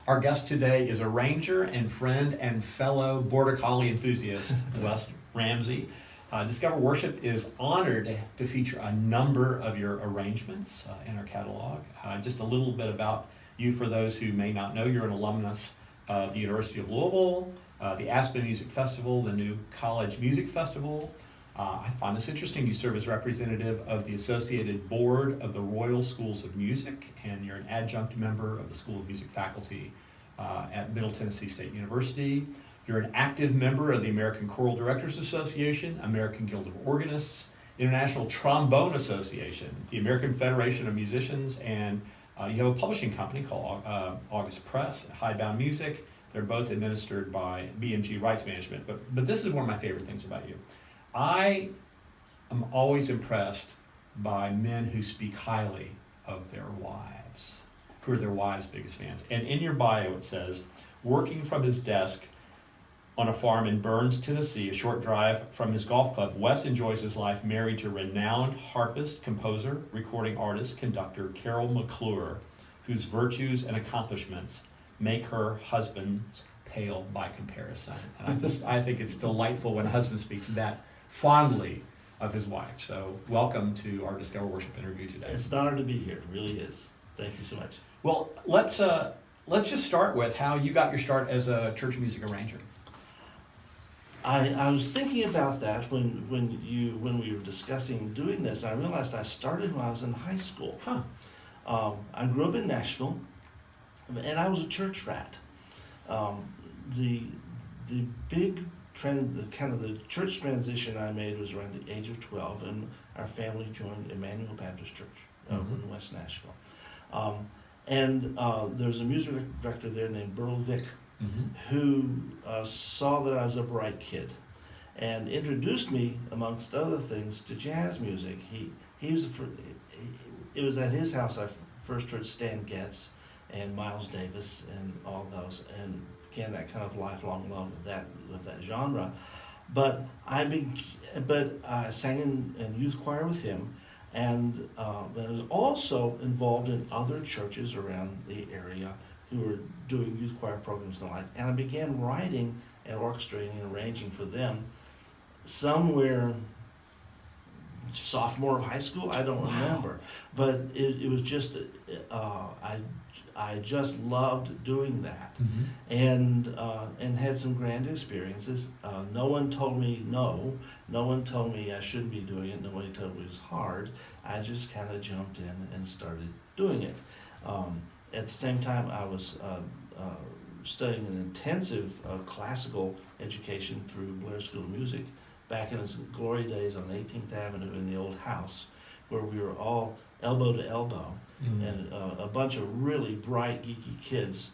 Our guest today is a ranger and friend and fellow Border Collie enthusiast, Wes Ramsay. Discover Worship is honored to feature a number of your arrangements in our catalog. Just a little bit about you for those who may not know. You're an alumnus of the University of Louisville, the Aspen Music Festival, the new College Music Festival. I find this interesting. You serve as representative of the Associated Board of the Royal Schools of Music, and you're an adjunct member of the School of Music faculty at Middle Tennessee State University. You're an active member of the American Choral Directors Association, American Guild of Organists, International Trombone Association, the American Federation of Musicians, and you have a publishing company called August Press, Highbound Music. They're both administered by BMG Rights Management. But this is one of my favorite things about you. I am always impressed by men who speak highly of their wives, who are their wives' biggest fans. And in your bio it says, working from his desk on a farm in Burns, Tennessee, a short drive from his golf club, Wes enjoys his life married to renowned harpist, composer, recording artist, conductor Carol McClure, whose virtues and accomplishments make her husband's pale by comparison. And I think it's delightful when a husband speaks that fondly of his wife. So welcome to our Discover Worship interview today. It's an honor to be here. It really is. Thank you so much. Well, let's just start with how you got your start as a church music arranger. I was thinking about that when we were discussing doing this. I realized I started when I was in high school. I grew up in Nashville, and I was a church rat. The big trend, the church transition I made was around the age of 12, and our family joined Emmanuel Baptist Church over in West Nashville. There was a music director there named Burl Vick, who saw that I was a bright kid and introduced me, amongst other things, to jazz music. It was at his house I first heard Stan Getz and Miles Davis and all those, and began that kind of lifelong love of that genre. But I sang in youth choir with him, and I was also involved in other churches around the area who were doing youth choir programs and the like. And I began writing and orchestrating and arranging for them somewhere sophomore of high school. I don't remember, but it was just I just loved doing that, and had some grand experiences. No one told me no. No one told me I shouldn't be doing it. Nobody told me it was hard. I just kind of jumped in and started doing it. At the same time, I was studying an intensive classical education through Blair School of Music back in its glory days on 18th Avenue in the old house, where we were all elbow to elbow, and a bunch of really bright, geeky kids.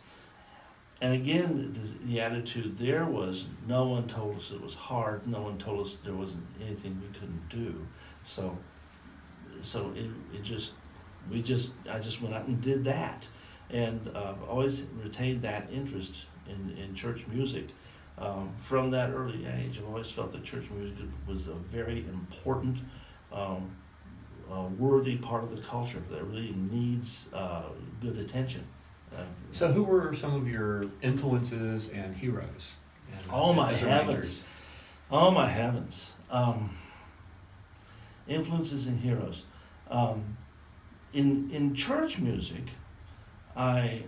And again, the attitude there was, no one told us it was hard, no one told us there wasn't anything we couldn't do. So I just went out and did that. And always retained that interest in church music. From that early age, I've always felt that church music was a very important, worthy part of the culture that really needs good attention. So who were some of your influences and heroes? Oh my heavens. Oh my heavens. Influences and heroes. In church music, I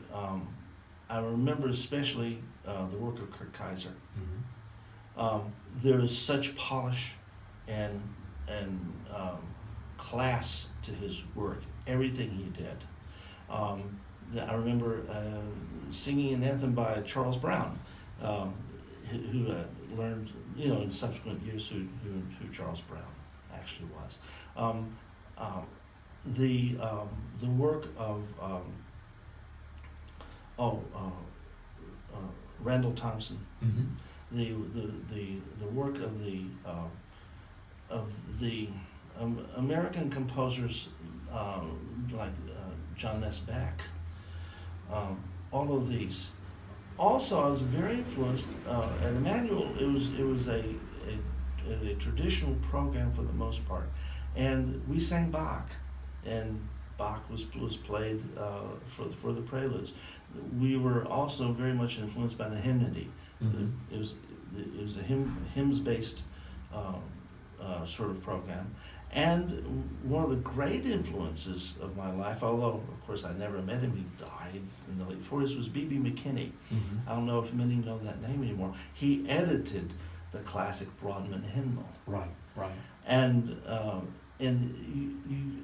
remember especially the work of Kurt Kaiser. There is such polish and class to his work, everything he did. I remember singing an anthem by Charles Brown, who learned, in subsequent years who Charles Brown actually was. The work of Randall Thompson, the work of the American composers like John S. Beck, all of these. Also, I was very influenced at Emmanuel. It was a traditional program for the most part, and we sang Bach, and Bach was played for the preludes. we were also very much influenced by the hymnody. Mhm. It was a hymns-based sort of program. And one of the great influences of my life, although of course I never met him, he died in the late 40s, was B.B. McKinney. Mhm. I don't know if many know that name anymore. He edited the classic Broadman hymnal. Right, right. And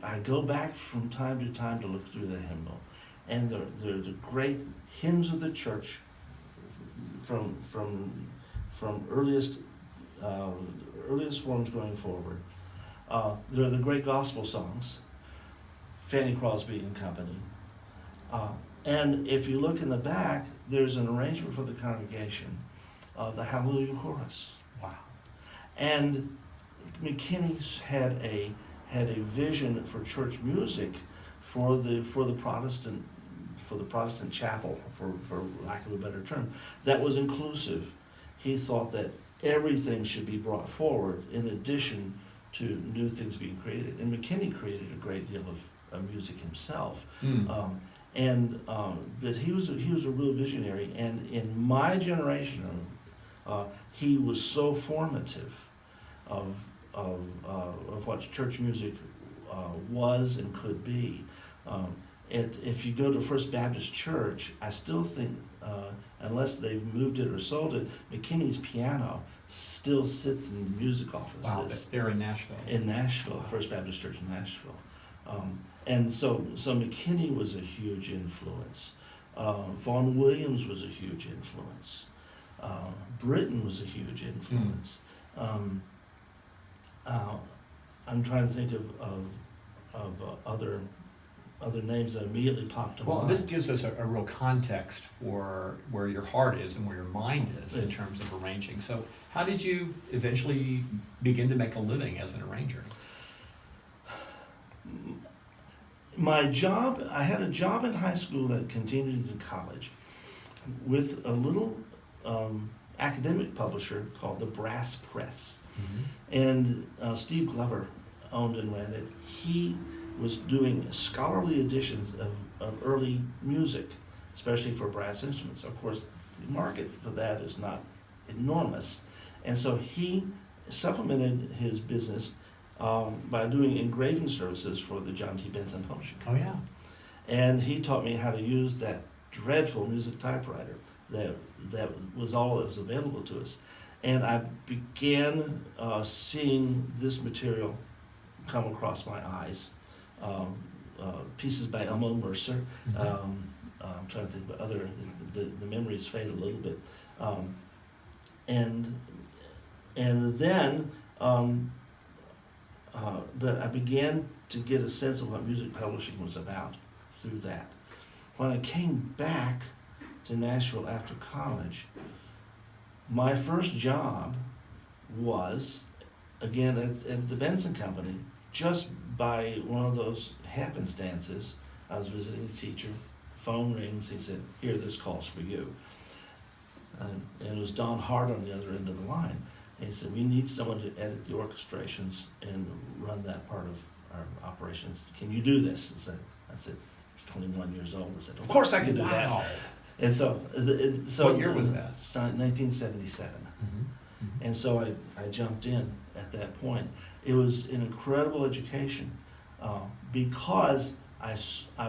I go back from time to time to look through the hymnal, and they're the great hymns of the church from earliest forms going forward. They're the great gospel songs, Fanny Crosby and Company. And if you look in the back, there's an arrangement for the congregation of the Hallelujah Chorus. Wow. And McKinney's had a vision for church music for the Protestant chapel, for lack of a better term, that was inclusive. He thought that everything should be brought forward in addition to new things being created. And McKinney created a great deal of music himself. Mm. But he was a real visionary, and in my generation, he was so formative of what church music was and could be. If you go to First Baptist Church, I still think, unless they've moved it or sold it, McKinney's piano still sits in the music offices. Wow, they're in Nashville. In Nashville, First Baptist Church in Nashville. And so McKinney was a huge influence. Vaughan Williams was a huge influence. Britton was a huge influence. I'm trying to think of other names that immediately popped to mind. Well, this gives us a real context for where your heart is and where your mind is in Yes. terms of arranging. So how did you eventually begin to make a living as an arranger? I had a job in high school that continued in college with a little academic publisher called the Brass Press. And Steve Glover owned and ran it. He was doing scholarly editions of early music, especially for brass instruments. Of course, the market for that is not enormous. And so he supplemented his business by doing engraving services for the John T. Benson Publishing Oh, Company. yeah. And he taught me how to use that dreadful music typewriter that was all that was available to us. And I began seeing this material come across my eyes. Pieces by Elmo Mercer. I'm trying to think of other, the memories fade a little bit. And then, but I began to get a sense of what music publishing was about through that. When I came back to Nashville after college, my first job was, again, at the Benson Company, just by one of those happenstances. I was visiting a teacher, phone rings, he said, "Here, this call's for you." And it was Don Hart on the other end of the line. And he said, "We need someone to edit the orchestrations and run that part of our operations. Can you do this?" I said, I was 21 years old. I said, "Of course I can do that." Wow. And so What year was that? 1977. And so I jumped in at that point. It was an incredible education because I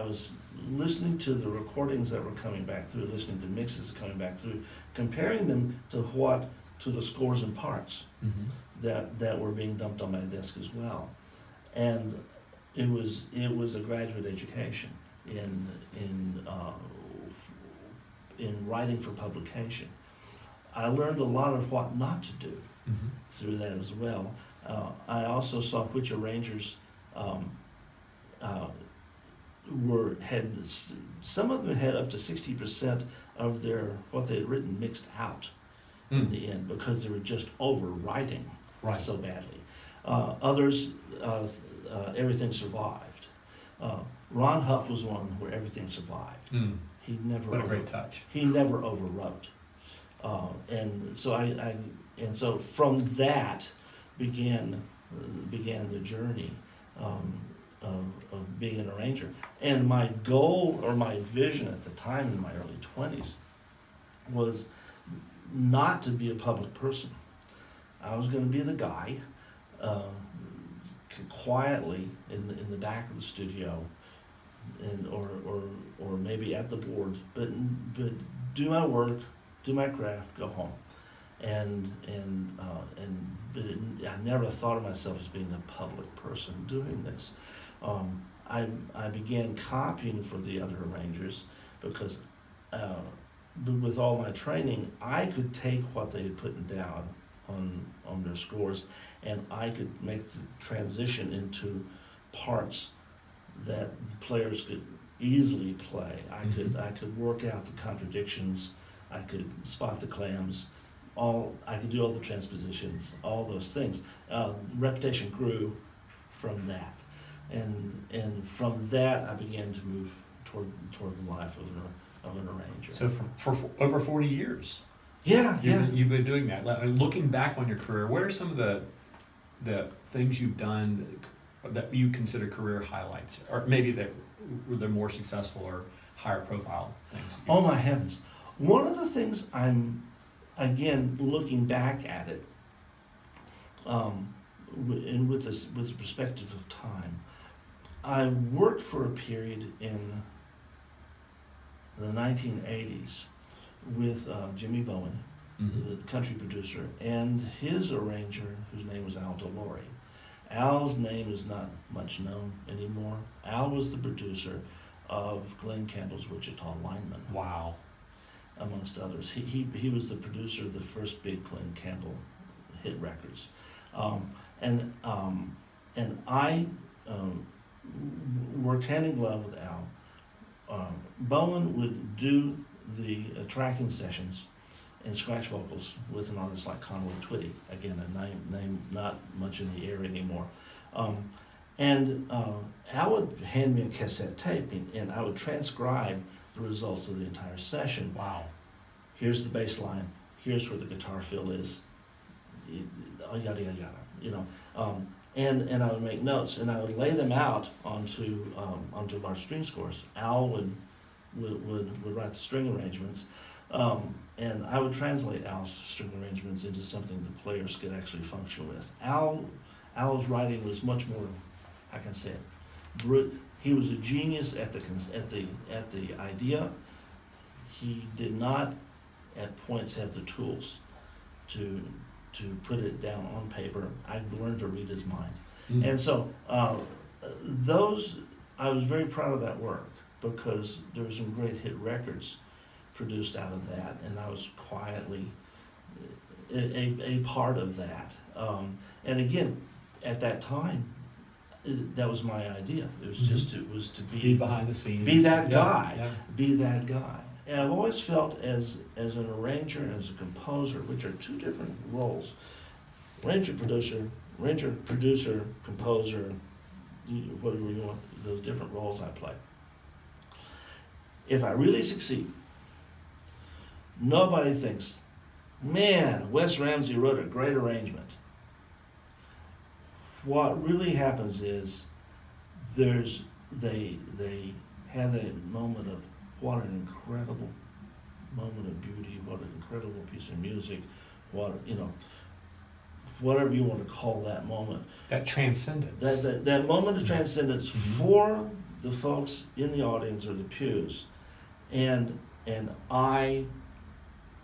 was listening to the recordings that were coming back through, listening to mixes coming back through, comparing them to the scores and parts that were being dumped on my desk as well. And it was a graduate education in writing for publication. I learned a lot of what not to do through that as well. I also saw which arrangers some of them had up to 60% of what they had written mixed out in the end because they were just overwriting so badly. Others, everything survived. Ron Huff was one where everything survived. He never. What a great touch. He never overwrote, and so from that began the journey. of being an arranger. And my goal or my vision at the time in my early 20s was not to be a public person. I was going to be the guy quietly in the back of the studio, and or maybe at the board, but do my work, do my craft, go home. But I never thought of myself as being a public person doing this. I began copying for the other arrangers because with all my training, I could take what they had put down on their scores, and I could make the transition into parts that the players could easily play. I could work out the contradictions. I could spot the clams. I could do all the transpositions, all those things. Reputation grew from that, and from that I began to move toward the life of an arranger. So for over 40 years, yeah, you've been doing that. Looking back on your career, what are some of the things you've done that you consider career highlights, or maybe that were the more successful or higher profile things? Oh my heavens! One of the things I'm, again, looking back at it, and with the perspective of time, I worked for a period in the 1980s with Jimmy Bowen, Mm-hmm. the country producer, and his arranger, whose name was Al DeLore. Al's name is not much known anymore. Al was the producer of Glenn Campbell's Wichita Lineman, Wow. amongst others. He was the producer of the first big Glenn Campbell hit records. And I worked hand in glove with Al. Bowen would do the tracking sessions and scratch vocals with an artist like Conway Twitty, again a name not much in the air anymore. Al would hand me a cassette tape, and I would transcribe the results of the entire session. Wow. Here's the bass line, here's where the guitar fill is, yada yada yada, you know. And I would make notes, and I would lay them out onto large string scores. Al would write the string arrangements, and I would translate Al's string arrangements into something the players could actually function with. Al's writing was much more, I can say it, he was a genius at the idea. He did not at points have the tools to put it down on paper. I learned to read his mind. Mm-hmm. And so I was very proud of that work, because there were some great hit records produced out of that, and I was quietly a part of that. And again, at that time, that was my idea. It was just to Be behind the scenes. be that guy, Yeah. be that guy. And I've always felt as an arranger and as a composer, which are two different roles. Arranger, producer, composer, whatever you want, those different roles I play. If I really succeed, nobody thinks, man, Wes Ramsay wrote a great arrangement. What really happens is they have that moment of, what an incredible moment of beauty, what an incredible piece of music, whatever you want to call that moment. That transcendence. That moment of transcendence for the folks in the audience or the pews, and I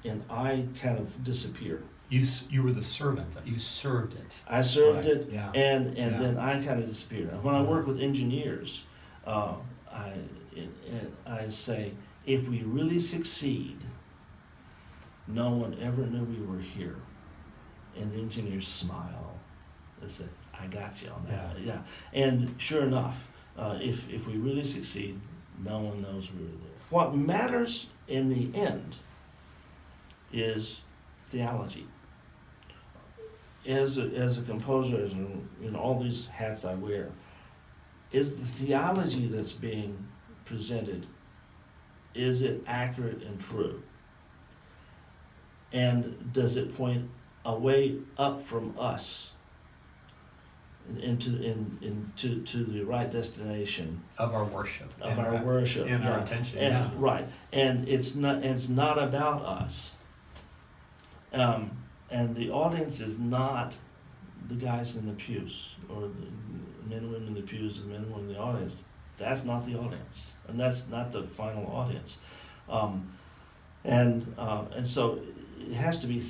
kind of disappear. You were the servant. You served it. I served Right. it, Yeah. and Yeah. then I kind of disappear. And when I work with engineers, I say, if we really succeed, no one ever knew we were here. And the engineers smile. They say, I got you on that. Yeah. And sure enough, if we really succeed, no one knows we were there. What matters in the end is theology. As a composer, as in all these hats I wear, is the theology that's being presented, is it accurate and true? And does it point a way up from us to the right destination Of our worship. of our worship. And our yeah. attention, And, yeah. Right, and it's not about us. And the audience is not the guys in the pews, or the men and women in the pews, and men and women in the audience. That's not the audience, and that's not the final audience. And so it has to be,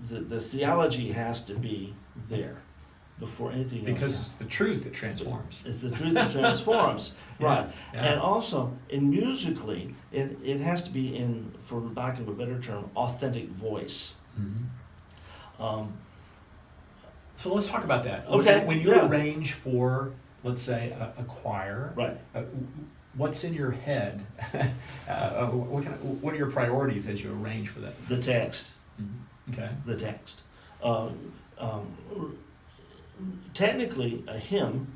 the theology has to be there before anything else. Because it's the truth that transforms. It's the truth that transforms, Yeah, right? yeah. And also, in musically, it has to be in, for lack of a better term, authentic voice. Mhm. So let's talk about that. Okay, When you yeah. arrange for, let's say, a choir, Right. what's in your head? What are your priorities as you arrange for that? The text. Mhm. Okay. The text. Technically, a hymn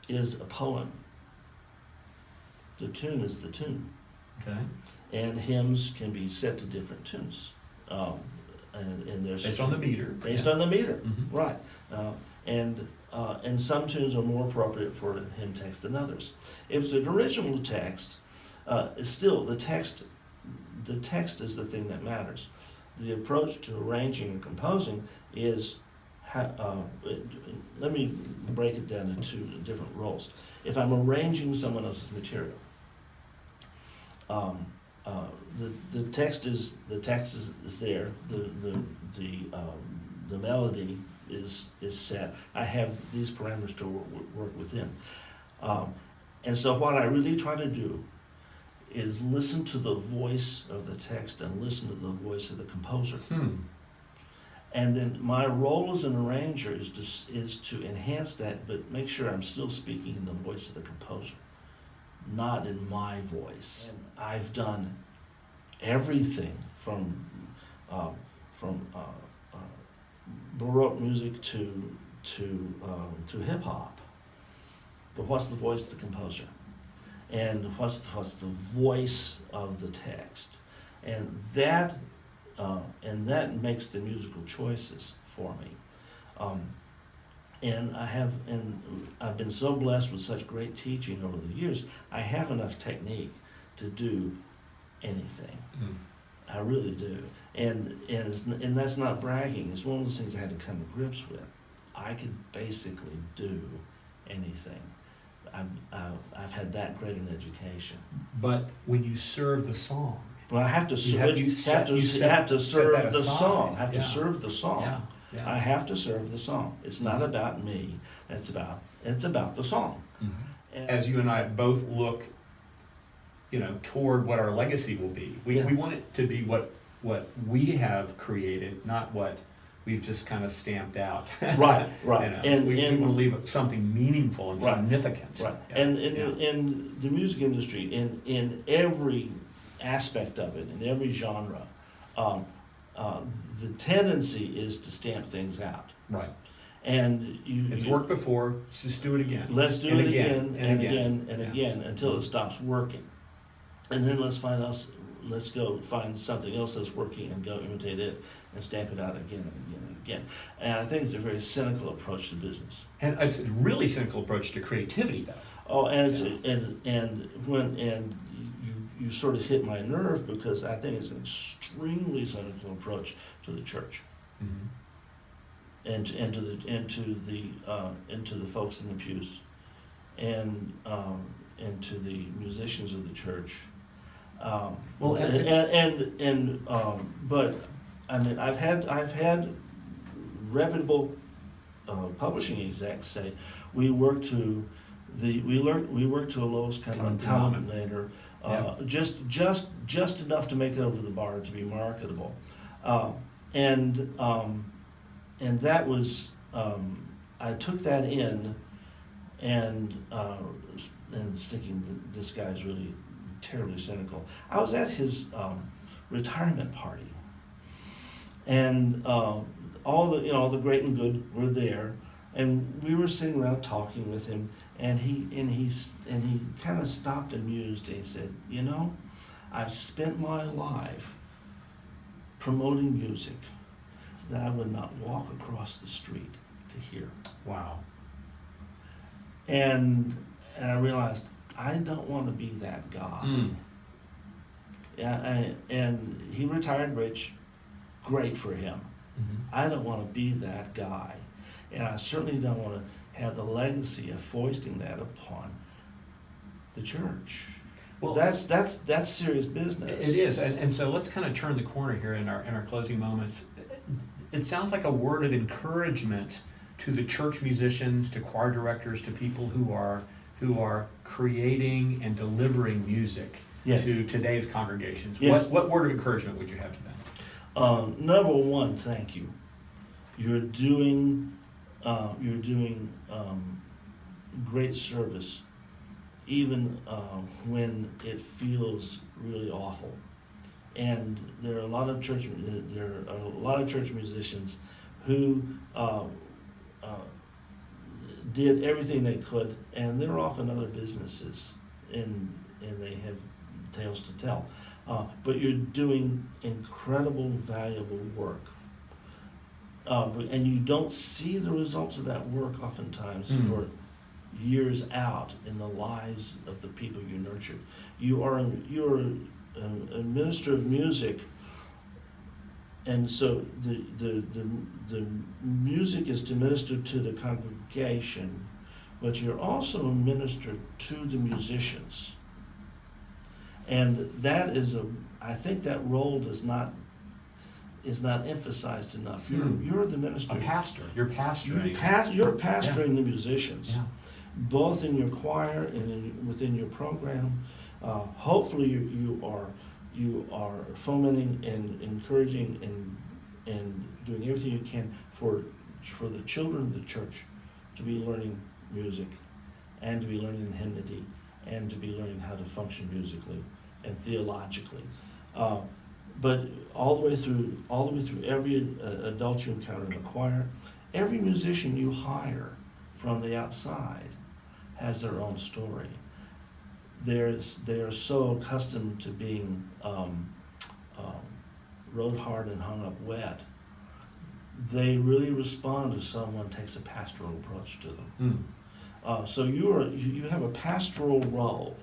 is a poem. The tune is the tune. Okay. And hymns can be set to different tunes. And there's Based on the meter. based Yeah. on the meter, Mhm. right? And some tunes are more appropriate for a hymn text than others. If it's an original text, still the text is the thing that matters. The approach to arranging and composing is, let me break it down into two different roles. If I'm arranging someone else's material, the text is there. The melody is set. I have these parameters to work within. And so what I really try to do is listen to the voice of the text and listen to the voice of the composer. And then my role as an arranger is to enhance that, but make sure I'm still speaking in the voice of the composer, not in my voice. And I've done everything from Baroque music to hip hop. But what's the voice of the composer? And what's the voice of the text? And that makes the musical choices for me. And I've been so blessed with such great teaching over the years. I have enough technique to do anything. I really do. And that's not bragging. It's one of those things I had to come to grips with. I could basically do anything. I've had that great an education. But when you serve the song, Well, I have to You serve. have- you set- you set- have to set serve that the aside. song. I have Yeah. to serve the song. yeah, yeah. I have to serve the song. It's not about me. It's about the song. Mhm. And- As you and I both look, toward what our legacy will be, we Yeah. want it to be what we have created, not what we've just kind of stamped out. Right, right. So we want to leave something meaningful and Right. significant. Right. Yeah, And yeah. in the music industry, in every aspect of it, in every genre, the tendency is to stamp things out. Right. And It's worked before, let's just do it again. Let's do And it again and again and Yeah. again until it stops working. And then let's go find something else that's working and go imitate it and stamp it out again and again and again. And I think it's a very cynical approach to business. And it's a really cynical approach to creativity, though. Oh, and you sort of hit my nerve, because I think it's an extremely cynical approach to the church and to the folks in the pews and to the musicians of the church. But I mean, I've had reputable publishing execs say we work to a lowest common denominator, just enough to make it over the bar to be marketable, and that was I took that in, and was thinking that this guy's really terribly cynical. I was at his retirement party, and all the great and good were there, and we were sitting around talking with him, and he kind of stopped and mused, and he said, I've spent my life promoting music that I would not walk across the street to hear. Wow. And I realized I don't want to be that guy. Mm. Yeah, and he retired rich, great for him. Mhm. I don't want to be that guy. And I certainly don't want to have the legacy of foisting that upon the church. Well, That's serious business. it is, and so let's kind of turn the corner here in our closing moments. It sounds like a word of encouragement to the church musicians, to choir directors, to people who are creating and delivering music Yes. to today's congregations. Yes. What word of encouragement would you have to them? Number one, thank you. You're doing great service, even when it feels really awful. And there are a lot of church musicians who did everything they could, and they're off in other businesses, and they have tales to tell. But you're doing incredible, valuable work. And you don't see the results of that work oftentimes for years out in the lives of the people you nurtured. You're a minister of music, and so the music is to minister to the congregation, but you're also a minister to the musicians. And that is I think that role is not emphasized enough. You're the minister. A pastor. You're pastoring. You're pastoring the musicians, Yeah. both in your choir and within your program. Hopefully, you are fomenting and encouraging and doing everything you can for the children of the church to be learning music, and to be learning hymnody, and to be learning how to function musically and theologically. But all the way through every adult you encounter in the choir, every musician you hire from the outside has their own story. They are so accustomed to being rode hard and hung up wet. They really respond if someone takes a pastoral approach to them. So you have a pastoral role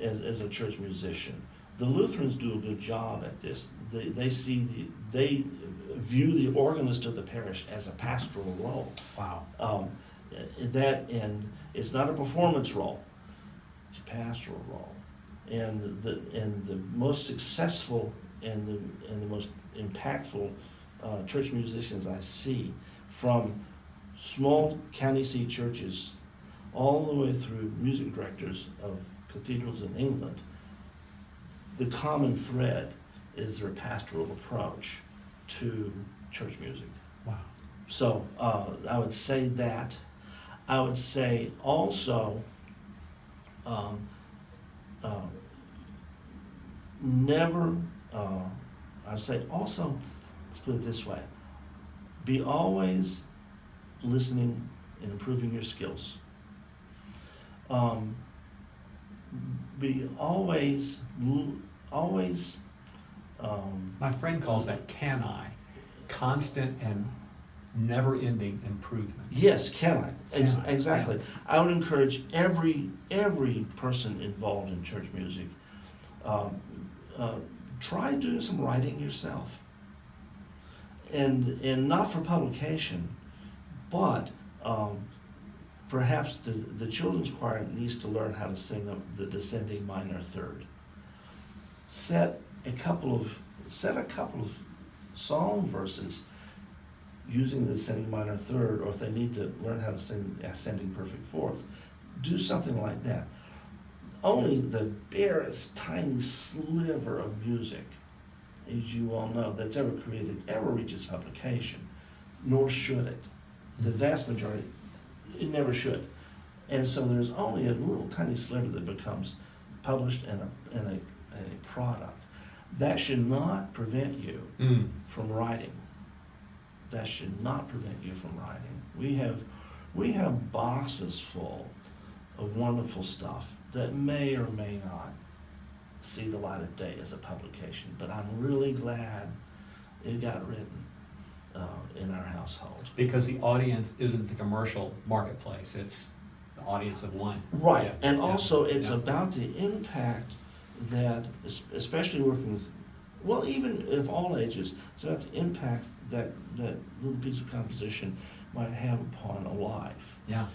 as a church musician. The Lutherans do a good job at this. They view the organist of the parish as a pastoral role. Wow. And it's not a performance role; it's a pastoral role. And the most successful and the most impactful church musicians I see, from small county seat churches all the way through music directors of cathedrals in England, the common thread is their pastoral approach to church music. Wow. So I would say that. I would say also never, I'd say also, let's put it this way, be always listening and improving your skills. Be always, My friend calls that constant and never-ending improvement. yes, can I? Can I? Exactly. Yeah. I would encourage every person involved in church music, try doing some writing yourself. And not for publication, but perhaps the children's choir needs to learn how to sing the descending minor third. Set a couple of psalm verses using the descending minor third, or if they need to learn how to sing ascending perfect fourth, do something like that. Only the barest tiny sliver of music, as you all know, that's ever created ever reaches publication, nor should it. The vast majority, it never should. And so there's only a little tiny sliver that becomes published in a product. That should not prevent you from writing. That should not prevent you from writing. We have boxes full of wonderful stuff that may or may not see the light of day as a publication, but I'm really glad it got written in our household. Because the audience isn't the commercial marketplace. the audience of one. Right, Yeah, and yeah, also it's yeah. about the impact that, especially working with, well, even of all ages, it's about the impact that that little piece of composition might have upon a life. Yeah.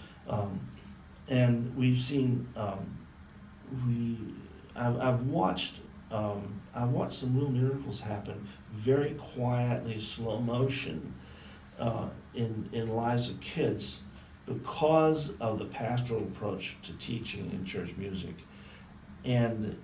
And we've seen, I've watched some real miracles happen very quietly, slow motion, in lives of kids because of the pastoral approach to teaching in church music, and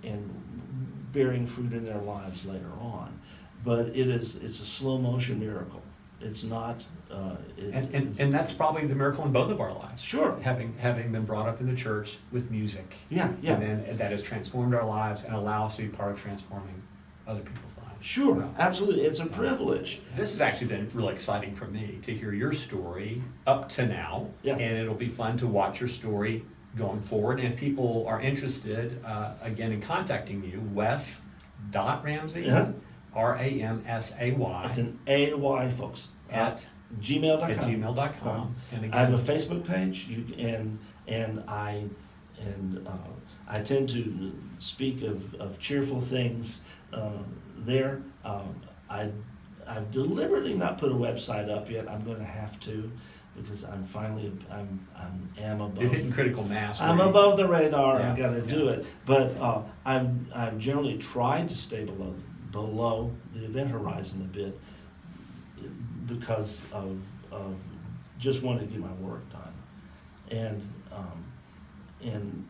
bearing fruit in their lives later on. But it's a slow motion miracle. It's not. And that's probably the miracle in both of our lives. Sure. Having been brought up in the church with music. Yeah, yeah. And then that has transformed our lives and allow us to be part of transforming other people's lives. Sure, Well, absolutely. It's a privilege. This has actually been really exciting for me to hear your story up to now. Yeah. And it'll be fun to watch your story going forward. And if people are interested, again, in contacting you, Wes.Ramsay, Yeah. Ramsay, It's an AY, folks. at gmail.com. gmail.com. And I have a again, Facebook page, and I tend to speak of cheerful things there. I've deliberately not put a website up yet. I'm going to have to, because I'm above. you're hitting critical mass. I'm where you- above the radar. Yeah, I've got to do yeah. it, but I've generally tried to stay below the event horizon a bit, because of just wanting to get my work done, and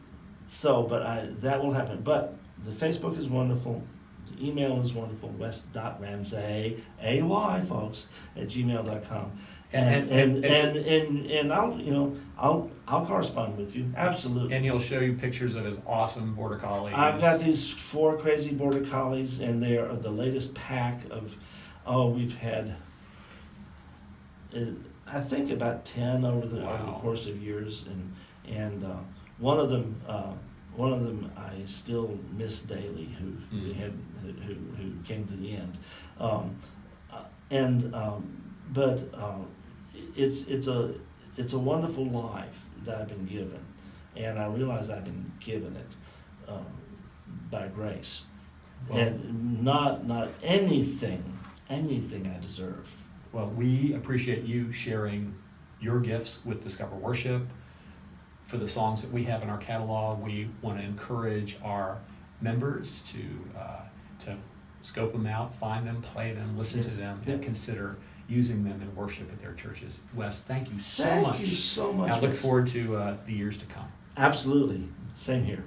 so, but that will happen. But the Facebook is wonderful, the email is wonderful, Wes.Ramsay, AY, folks, at gmail.com. And I'll correspond with you, absolutely. And he'll show you pictures of his awesome border collies. I've got these 4 crazy border collies, and they are the latest pack of, we've had, I think about 10 over the Wow. course of years, and one of them I still miss daily, who came to the end, but it's a wonderful life that I've been given, and I realize I've been given it by grace, Well- and not anything I deserve. Well, we appreciate you sharing your gifts with Discover Worship. For the songs that we have in our catalog, we want to encourage our members to scope them out, find them, play them, listen to Yes. them, and Yeah. consider using them in worship at their churches. Wes, thank you so Thank much. you so much. I look Rex. forward to the years to come. Absolutely. Same here.